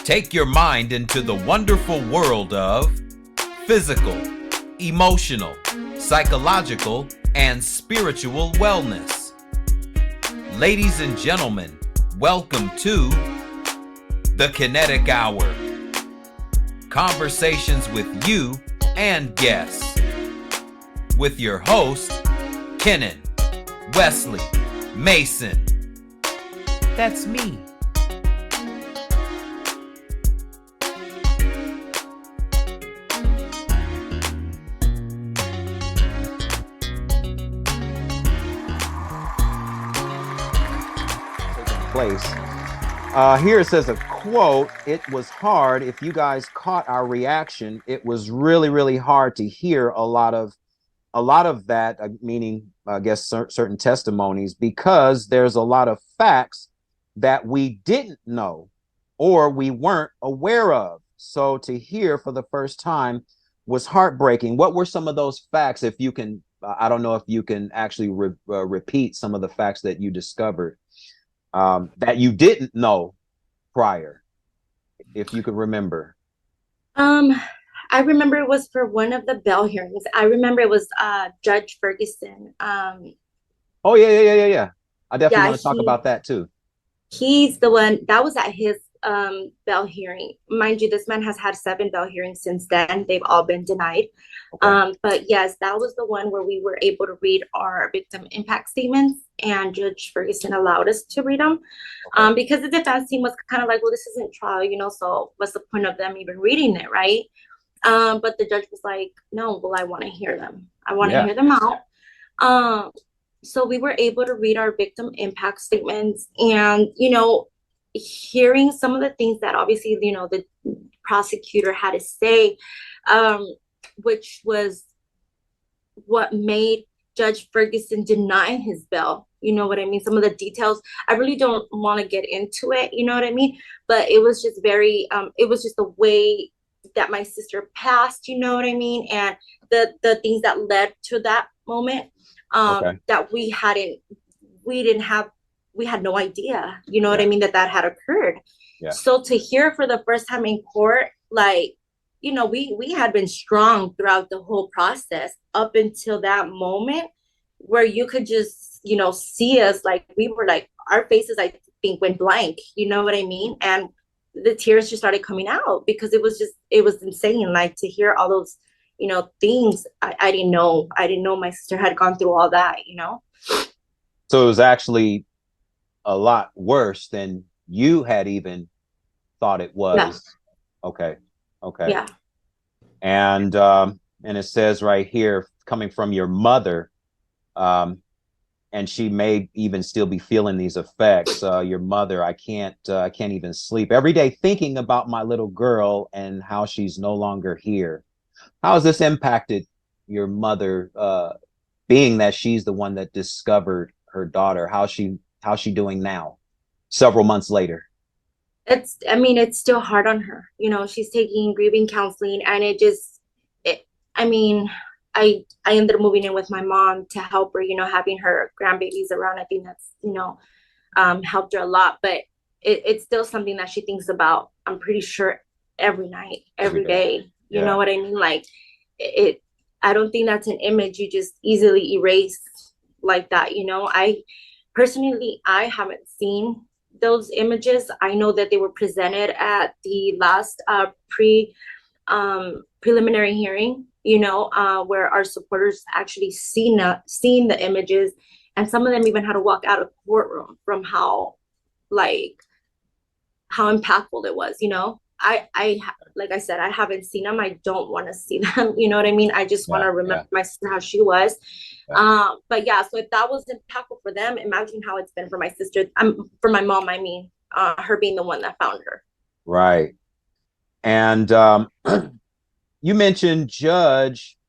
Take your mind into the wonderful world of physical, emotional, psychological, and spiritual wellness. Ladies and gentlemen, welcome to the Kinetic Hour. Conversations with you and guests. With your host, Kenan, Wesley, Mason. That's me. Place. Here it says a quote, "It was hard. If you guys caught our reaction, it was really, really hard to hear a lot of that, meaning, I guess, certain testimonies, because there's a lot of facts that we didn't know or we weren't aware of. So to hear for the first time was heartbreaking." What were some of those facts? If you can, I don't know if you can actually repeat some of the facts that you discovered that you didn't know prior, if you could remember. I remember it was for one of the bail hearings. I remember it was Judge Ferguson. Oh yeah. I definitely want to talk about that too. He's the one that was at his bail hearing. Mind you, this man has had 7 bail hearings since then. They've all been denied. Okay. But yes, that was the one where we were able to read our victim impact statements, and Judge Ferguson allowed us to read them. Okay. Because the defense team was kind of like, well, this isn't trial, so what's the point of them even reading it, right? But the judge was like, no, well, I want to hear them. I want to hear them out. So we were able to read our victim impact statements, and, hearing some of the things that obviously, the prosecutor had to say, which was what made Judge Ferguson deny his bail. You know what I mean? Some of the details, I really don't want to get into it, you know what I mean? But it was just very, it was just the way that my sister passed, you know what I mean? And the things that led to that moment, that we had no idea, you know what I mean, that had occurred. Yeah. So to hear for the first time in court, like, we had been strong throughout the whole process up until that moment where you could just, see us, like, we were like, our faces, I think, went blank, you know what I mean? And the tears just started coming out because it was insane, like, to hear all those, things. I didn't know my sister had gone through all that, So it was actually a lot worse than you had even thought it was. Yeah. Okay. Yeah. And it says right here, coming from your mother, and she may even still be feeling these effects. Your mother, I can't even sleep every day thinking about my little girl and how she's no longer here. How has this impacted your mother, being that she's the one that discovered her daughter? How's she doing now, several months later? It's still hard on her. She's taking grieving counseling, and I ended up moving in with my mom to help her, having her grandbabies around. I think that's, helped her a lot, but it's still something that she thinks about, I'm pretty sure, every night, every day. You know what I mean? Like, I don't think that's an image you just easily erase like that. I personally, I haven't seen those images. I know that they were presented at the last preliminary hearing, where our supporters actually seen the images, and some of them even had to walk out of courtroom from how impactful it was. I like I said, I haven't seen them. I don't want to see them. You know what I mean? I just want to remember my sister, how she was. Yeah. But yeah, so if that was impactful for them, imagine how it's been for my sister. For my mom, her being the one that found her. Right. And you mentioned Judge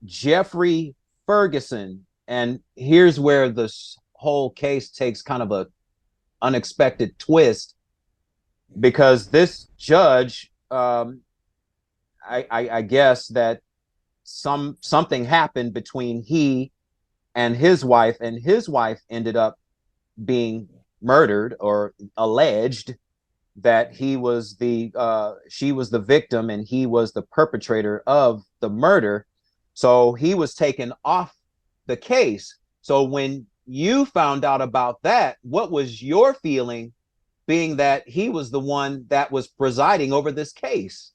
Jeffrey Ferguson, and here's where this whole case takes kind of a unexpected twist, because this judge, I guess that something happened between he and his wife ended up being murdered, or alleged, that she was the victim and he was the perpetrator of the murder. So he was taken off the case. So when you found out about that, what was your feeling, being that he was the one that was presiding over this case?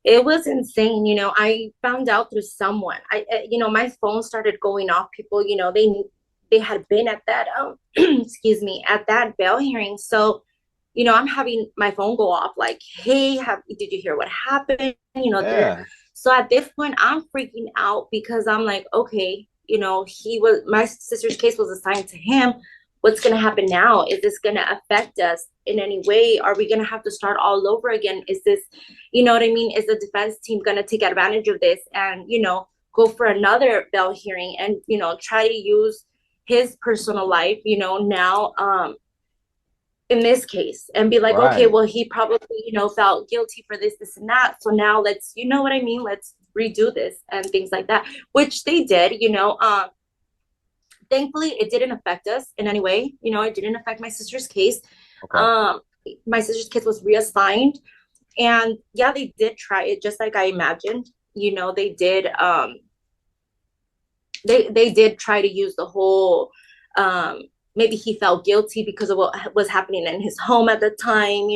It was insane. I found out through someone. My phone started going off. People, they had been at that excuse me, at that bail hearing. So, I'm having my phone go off like, hey, did you hear what happened? Yeah. So at this point, I'm freaking out because I'm like, okay, my sister's case was assigned to him. What's going to happen now? Is this going to affect us in any way? Are we going to have to start all over again? Is this, what I mean? Is the defense team going to take advantage of this and, go for another bail hearing and, try to use his personal life, now, in this case, and be like, okay, Right. well, he probably, felt guilty for this and that. So now let's, what I mean? Let's redo this and things like that, which they did, thankfully it didn't affect us in any way. It didn't affect my sister's case. Okay. My sister's case was reassigned, and yeah, they did try it just like I imagined. They did they did try to use the whole maybe he felt guilty because of what was happening in his home at the time,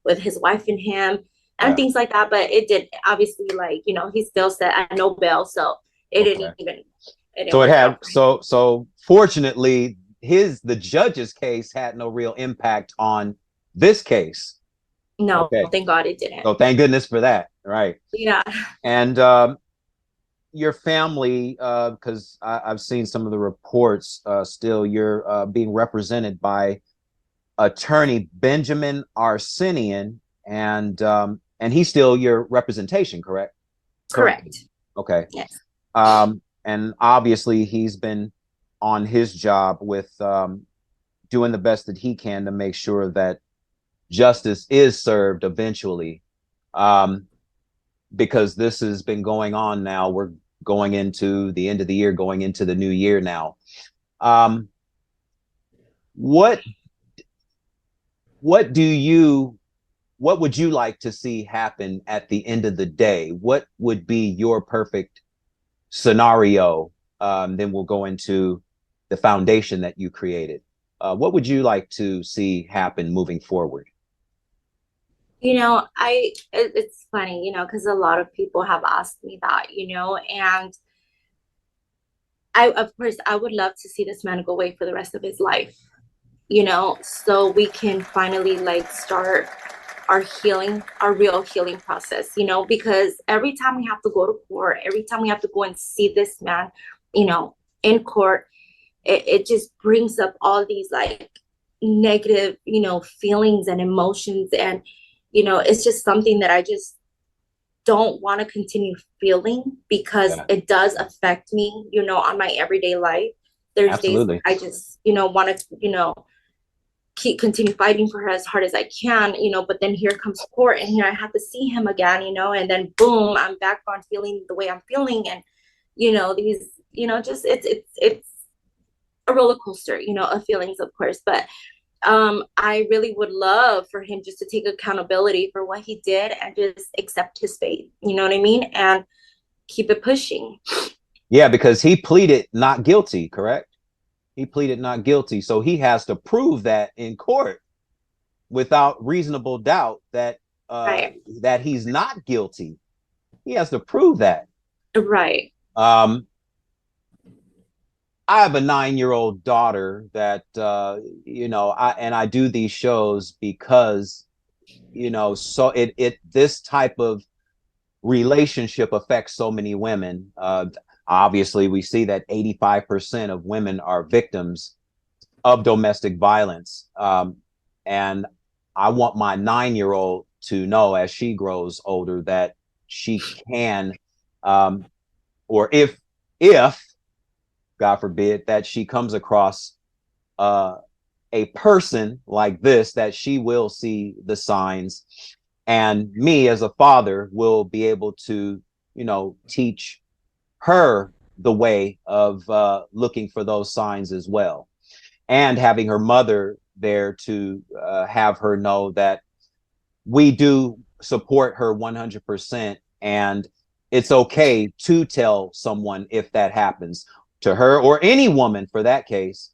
with his wife and him and Yeah. things like that. But it did obviously, like, he still said at no bail, so it Okay. didn't So it work had out. so fortunately the judge's case had no real impact on this case. No, Okay. thank God it didn't. So thank goodness for that. Right. Yeah. And your family, because I've seen some of the reports, still you're being represented by attorney Benjamin Arsenian, and he's still your representation, correct? Currently. Correct. Okay. Yes. And obviously he's been on his job with doing the best that he can to make sure that justice is served eventually. Because this has been going on now. We're going into the end of the year, going into the new year now. Um, what what do you what would you like to see happen at the end of the day? What would be your perfect scenario? Then we'll go into the foundation that you created. What would you like to see happen moving forward? It's funny, because a lot of people have asked me that, and of course, I would love to see this man go away for the rest of his life, so we can finally like start our healing, our real healing process, because every time we have to go to court, every time we have to go and see this man, in court, it just brings up all these like negative, feelings and emotions. And, it's just something that I just don't want to continue feeling because Yeah, it does affect me, on my everyday life. There's days where absolutely. I just, want to, continue fighting for her as hard as I can, but then here comes court and here I have to see him again, and then boom, I'm back on feeling the way I'm feeling. And, these, just it's a roller coaster, of feelings, of course. But I really would love for him just to take accountability for what he did and just accept his fate, you know what I mean? And keep it pushing. Yeah, because he pleaded not guilty, correct? He pleaded not guilty. So he has to prove that in court without reasonable doubt that Right. that he's not guilty. He has to prove that. Right. Um, I have a 9-year-old daughter that I do these shows because so it this type of relationship affects so many women. Obviously, we see that 85% of women are victims of domestic violence. And I want my 9-year-old to know as she grows older that she can, or if God forbid, that she comes across a person like this, that she will see the signs. And me as a father will be able to, teach her the way of looking for those signs as well. And having her mother there to have her know that we do support her 100%, and it's okay to tell someone if that happens to her, or any woman for that case.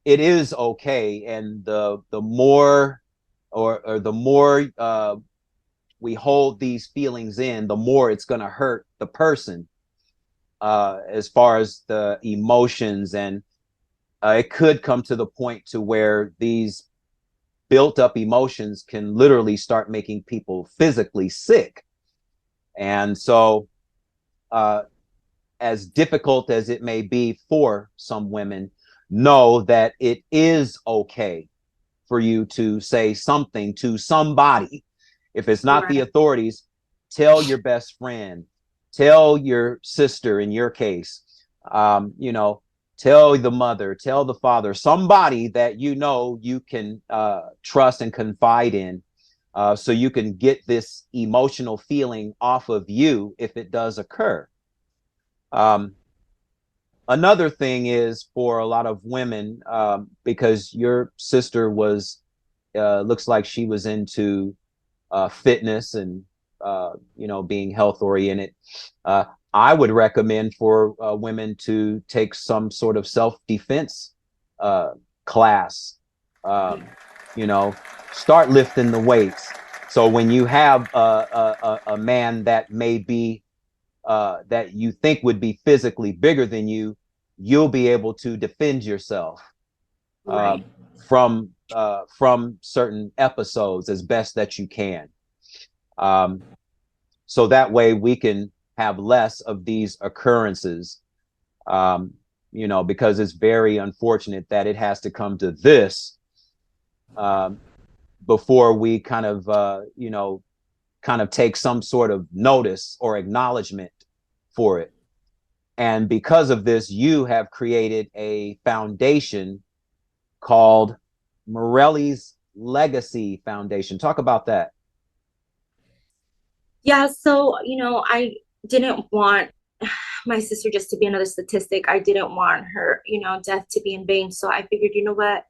It is okay, and the more or the more we hold these feelings in, the more it's going to hurt the person, as far as the emotions. And it could come to the point to where these built up emotions can literally start making people physically sick. And so as difficult as it may be for some women, know that it is okay for you to say something to somebody. If it's not the authorities, tell your best friend, tell your sister in your case, you know, tell the mother, tell the father, somebody that you know you can trust and confide in, so you can get this emotional feeling off of you if it does occur. Another thing is for a lot of women, because your sister was, looks like she was into fitness and, you know, being health oriented. I would recommend for women to take some sort of self-defense class. You know, start lifting the weights. So when you have a man that may be that you think would be physically bigger than you, you'll be able to defend yourself from certain episodes as best that you can. So that way we can have less of these occurrences, you know, because it's very unfortunate that it has to come to this before we kind of, you know, kind of take some sort of notice or acknowledgement for it. And because of this, you have created a foundation called Mirelles Legacy Foundation. Talk about that. Yeah, so, you know, I didn't want my sister just to be another statistic. I didn't want her, you know, death to be in vain. So I figured, you know what?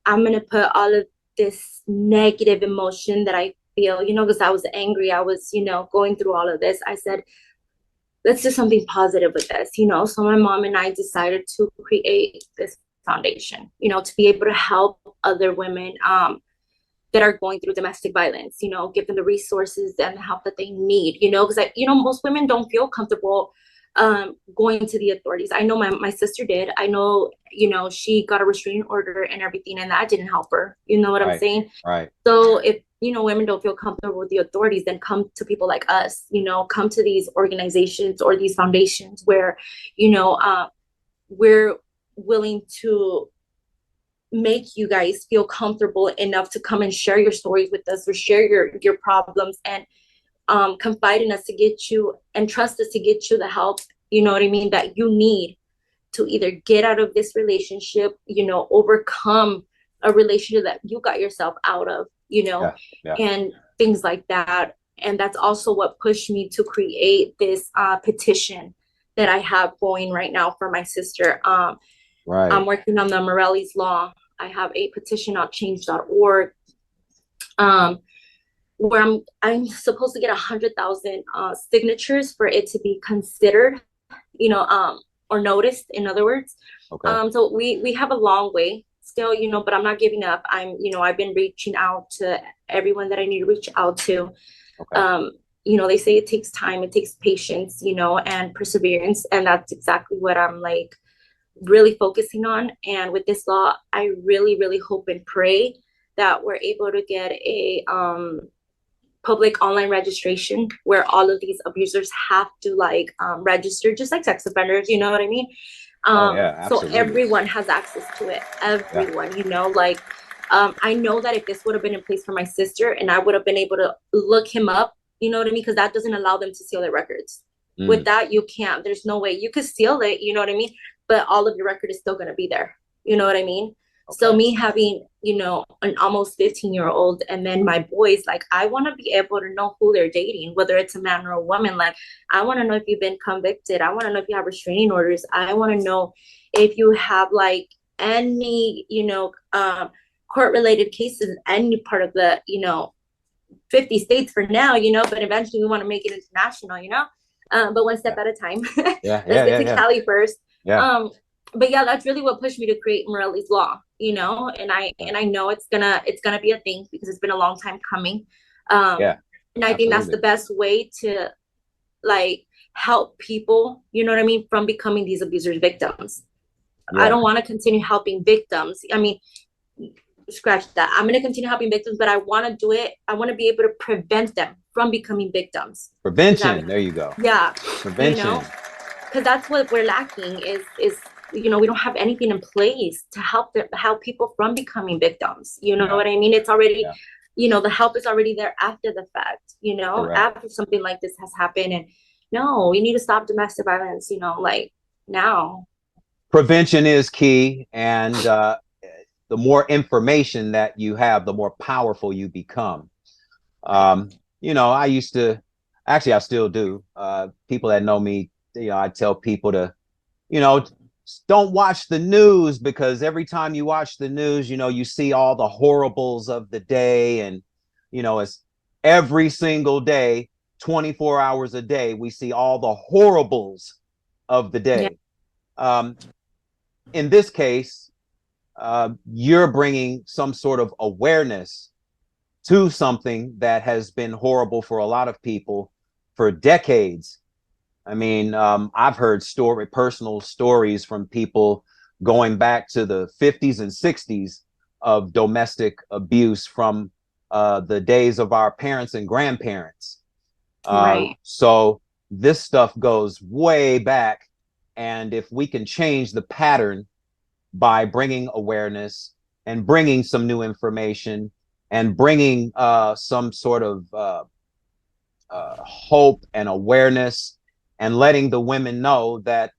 I'm going to put all of this negative emotion that I feel, you know, because I was angry. I was, you know, going through all of this. I said, let's do something positive with this, you know. So my mom and I decided to create this foundation, you know, to be able to help other women that are going through domestic violence, you know, give them the resources and the help that they need, you know, because you know, most women don't feel comfortable going to the authorities. I know my sister did. I know, you know, she got a restraining order and everything, and that didn't help her. You know what I'm saying? Right. So if, you know, women don't feel comfortable with the authorities, then come to people like us, you know, come to these organizations or these foundations where, you know, we're willing to make you guys feel comfortable enough to come and share your stories with us, or share your problems, and confide in us to get you, and trust us to get you the help, you know what I mean, that you need to either get out of this relationship, you know, overcome a relationship that you got yourself out of, you know, and things like that. And that's also what pushed me to create this petition that I have going right now for my sister. I'm working on the Mirelles law. I have a petition on change.org, where I'm supposed to get 100,000 signatures for it to be considered, you know, or noticed, in other words. So we have a long way still, you know, but I'm not giving up. You know, I've been reaching out to everyone that I need to reach out to. You know, they say it takes time, it takes patience, you know, and perseverance. And that's exactly what I'm like really focusing on. And with this law, I really, really hope and pray that we're able to get a public online registration where all of these abusers have to like register, just like sex offenders, you know what I mean? So everyone has access to it, everyone, you know, like I know that if this would have been in place for my sister and I would have been able to look him up, you know what I mean? Because that doesn't allow them to steal their records. With that, you can't. There's no way. You could steal it, you know what I mean? But all of your record is still going to be there. You know what I mean? So me having, you know, an almost 15-year-old, and then my boys, like, I want to be able to know who they're dating, whether it's a man or a woman. Like, I want to know if you've been convicted. I want to know if you have restraining orders. I want to know if you have, like, any, court related cases in any part of the, 50 states for now, but eventually we want to make it international, but one step at a time. Yeah, Let's get to yeah. Cali first. Yeah. But yeah, that's really what pushed me to create Mirelle's Law, and I know it's gonna be a thing because it's been a long time coming. Yeah, and I think that's the best way to like help people, you know what I mean, from becoming these abusers' victims. Yeah. I don't want to continue helping victims. I mean, scratch that. I'm going to continue helping victims, but I want to do it. I want to be able to prevent them from becoming victims. Prevention. There you go. Yeah. Prevention. Because that's what we're lacking is we don't have anything in place to help people from becoming victims. You know what I mean? It's already, the help is already there after the fact, after something like this has happened. And no, we need to stop domestic violence, like now. Prevention is key. And the more information that you have, the more powerful you become. I used to, actually, I still do. People that know me, I tell people to, don't watch the news, because every time you watch the news, you see all the horribles of the day. And, it's every single day, 24 hours a day, we see all the horribles of the day. Yeah. In this case, you're bringing some sort of awareness to something that has been horrible for a lot of people for decades. I mean, I've heard personal stories from people going back to the 50s and 60s of domestic abuse from the days of our parents and grandparents. Right. So this stuff goes way back. And if we can change the pattern by bringing awareness and bringing some new information and bringing some sort of hope and awareness, and letting the women know that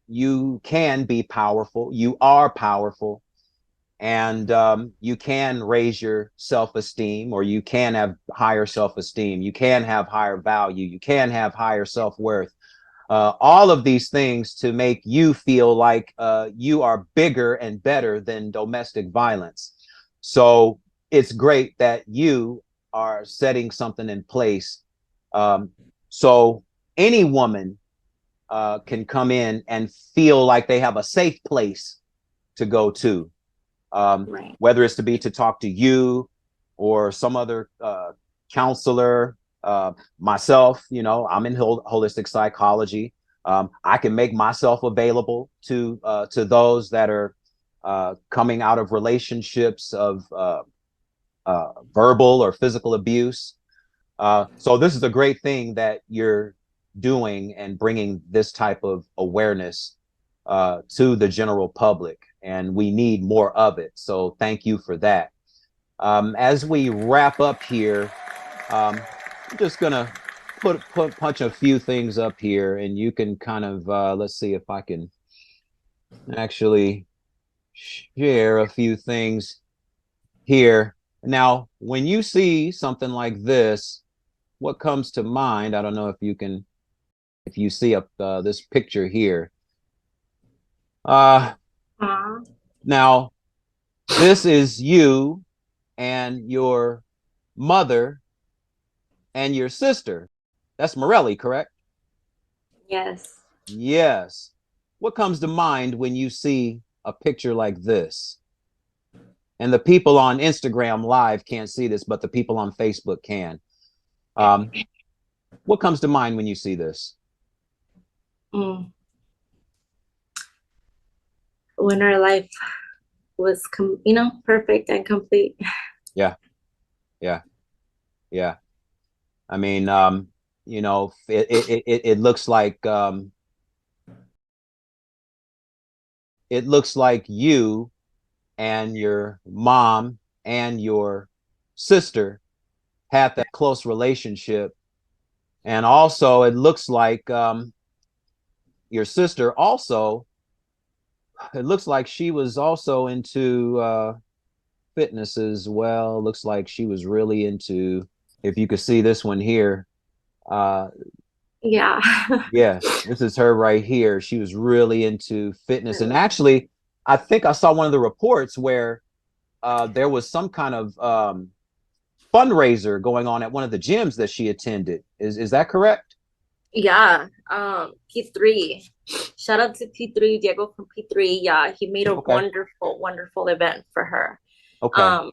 you can be powerful, you are powerful, and you can raise your self-esteem, or you can have higher self-esteem, you can have higher value, you can have higher self-worth. All of these things to make you feel like you are bigger and better than domestic violence. So it's great that you are setting something in place. So any woman can come in and feel like they have a safe place to go to, Right. whether it's to talk to you or some other counselor. Myself, I'm in holistic psychology. I can make myself available to those that are coming out of relationships of verbal or physical abuse. So this is a great thing that you're doing and bringing this type of awareness to the general public, and we need more of it. So thank you for that. As we wrap up here, I'm just gonna punch a few things up here, and you can kind of let's see if I can actually share a few things here. Now, when you see something like this, what comes to mind? I don't know if you see up this picture here. Now, this is you and your mother and your sister. That's Mirelle, correct? Yes. Yes. What comes to mind when you see a picture like this? And the people on Instagram Live can't see this, but the people on Facebook can. What comes to mind when you see this? When our life was, perfect and complete. Yeah. I mean, it looks like you and your mom and your sister had that close relationship. And also it looks like your sister also, it looks like she was also into fitness as well. Looks like she was really into, if you could see this one here. Yeah. Yes, this is her right here. She was really into fitness. And actually, I think I saw one of the reports where there was some kind of fundraiser going on at one of the gyms that she attended. Is that correct? Yeah, P3. Shout out to P3, Diego from P3. Yeah, he made a Okay. wonderful, wonderful event for her. Okay. Um,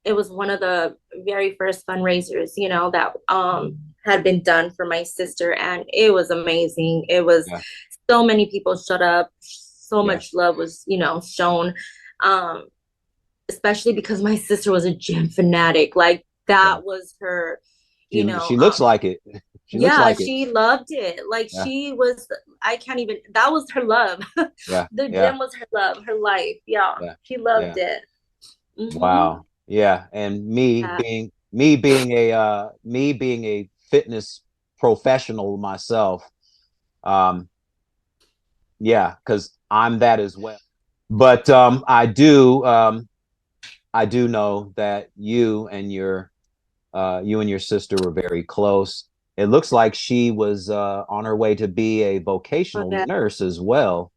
it was one of the very first fundraisers, that had been done for my sister, and it was amazing. It was Yeah. so many people showed up, so Yeah. much love was, shown. Um, especially because my sister was a gym fanatic. Like Yeah. that was her, you know, She looks like it. She looks yeah, like it. she loved it. Like Yeah. she was, I can't even, that was her love. Yeah. The Yeah. gym was her love, her life. Yeah, Yeah. she loved Yeah. it. Hmm. Wow. Yeah. And Yeah. me being a fitness professional myself, um, yeah, because I'm that as well. But I do know that you and your sister were very close. It looks like she was on her way to be a Oh, vocational yeah. nurse as well.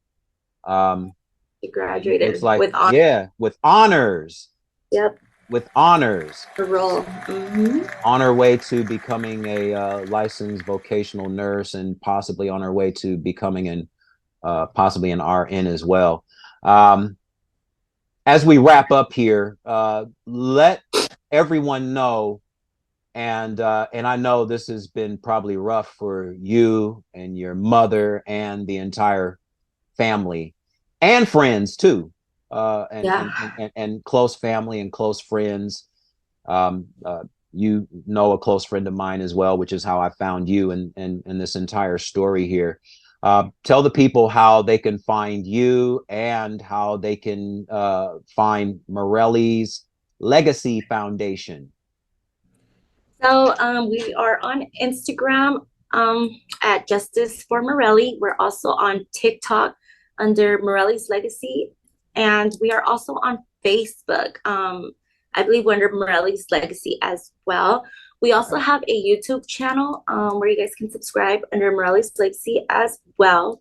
Um, She it looks graduated like, with honor. yeah, with honors, Yep. with honors, The role. Hmm. on her way to becoming a licensed vocational nurse, and possibly on her way to becoming possibly an RN as well. Um, as we wrap up here, let everyone know, and I know this has been probably rough for you and your mother and the entire family and friends too, Yeah. and close family and close friends. Um, you know a close friend of mine as well, which is how I found you and this entire story here. Tell the people how they can find you and how they can find Mirelle's Legacy Foundation. So we are on Instagram at Justice for Morelli. We're also on TikTok under Morelli's Legacy. And we are also on Facebook. I believe we're under Morelli's Legacy as well. We also have a YouTube channel where you guys can subscribe under Morelli's Legacy as well.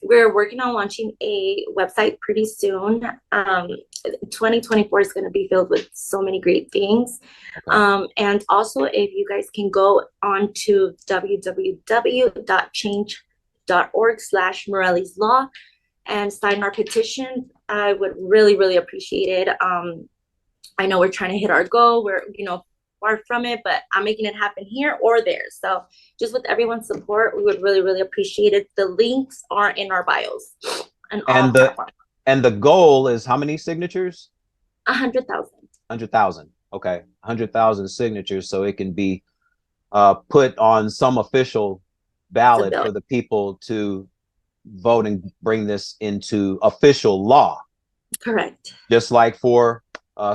We're working on launching a website pretty soon. 2024 is going to be filled with so many great things. Okay. And also, if you guys can go on to www.change.org/Morelli's Law and sign our petition, I would really, really appreciate it. I know we're trying to hit our goal. We're, far from it, but I'm making it happen here or there. So just with everyone's support, we would really, really appreciate it. The links are in our bios and all And platforms. the goal is how many signatures? 100,000. 100,000. Okay, 100,000 signatures, so it can be put on some official ballot for the people to vote and bring this into official law. Correct. Just like for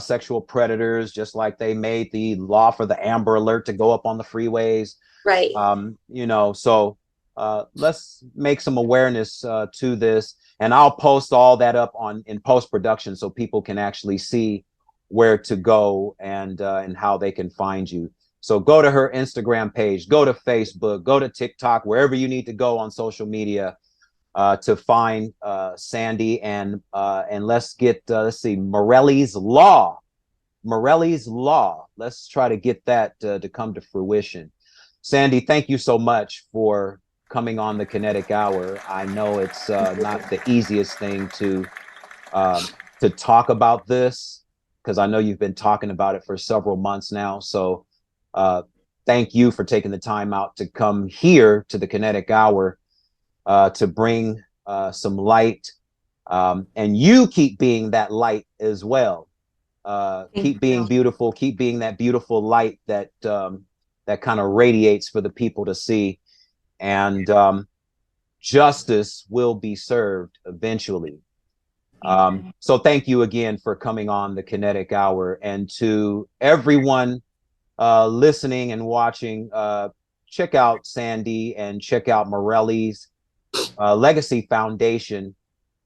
sexual predators, just like they made the law for the Amber Alert to go up on the freeways. Right. So let's make some awareness to this, and I'll post all that up in post-production so people can actually see where to go and how they can find you. So go to her Instagram page, go to Facebook, go to TikTok, wherever you need to go on social media to find Sandy, and let's get let's see, Morelle's Law. Morelle's Law. Let's try to get that to come to fruition. Sandy, thank you so much for coming on the Kinetic Hour. I know it's not the easiest thing to talk about this, because I know you've been talking about it for several months now. So thank you for taking the time out to come here to the Kinetic Hour to bring some light. And you keep being that light as well. Keep being beautiful, keep being that beautiful light that that kind of radiates for the people to see. And justice will be served eventually. So thank you again for coming on the Kinetic Hour. And to everyone listening and watching, check out Sandy and check out Morelle's Legacy Foundation,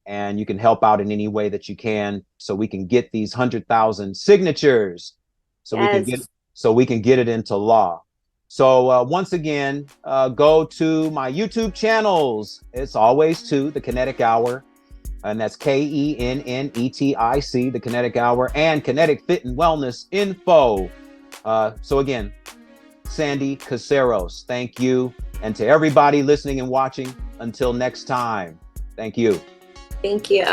and you can help out in any way that you can, so we can get these 100,000 signatures, so we can get it into law. So once again, go to my YouTube channels. It's always to the Kinetic Hour. and that's KENNETIC, the Kinetic Hour, and Kinetic Fit and Wellness Info. So again, Sandy Caceros, thank you. And to everybody listening and watching, until next time, thank you. Thank you.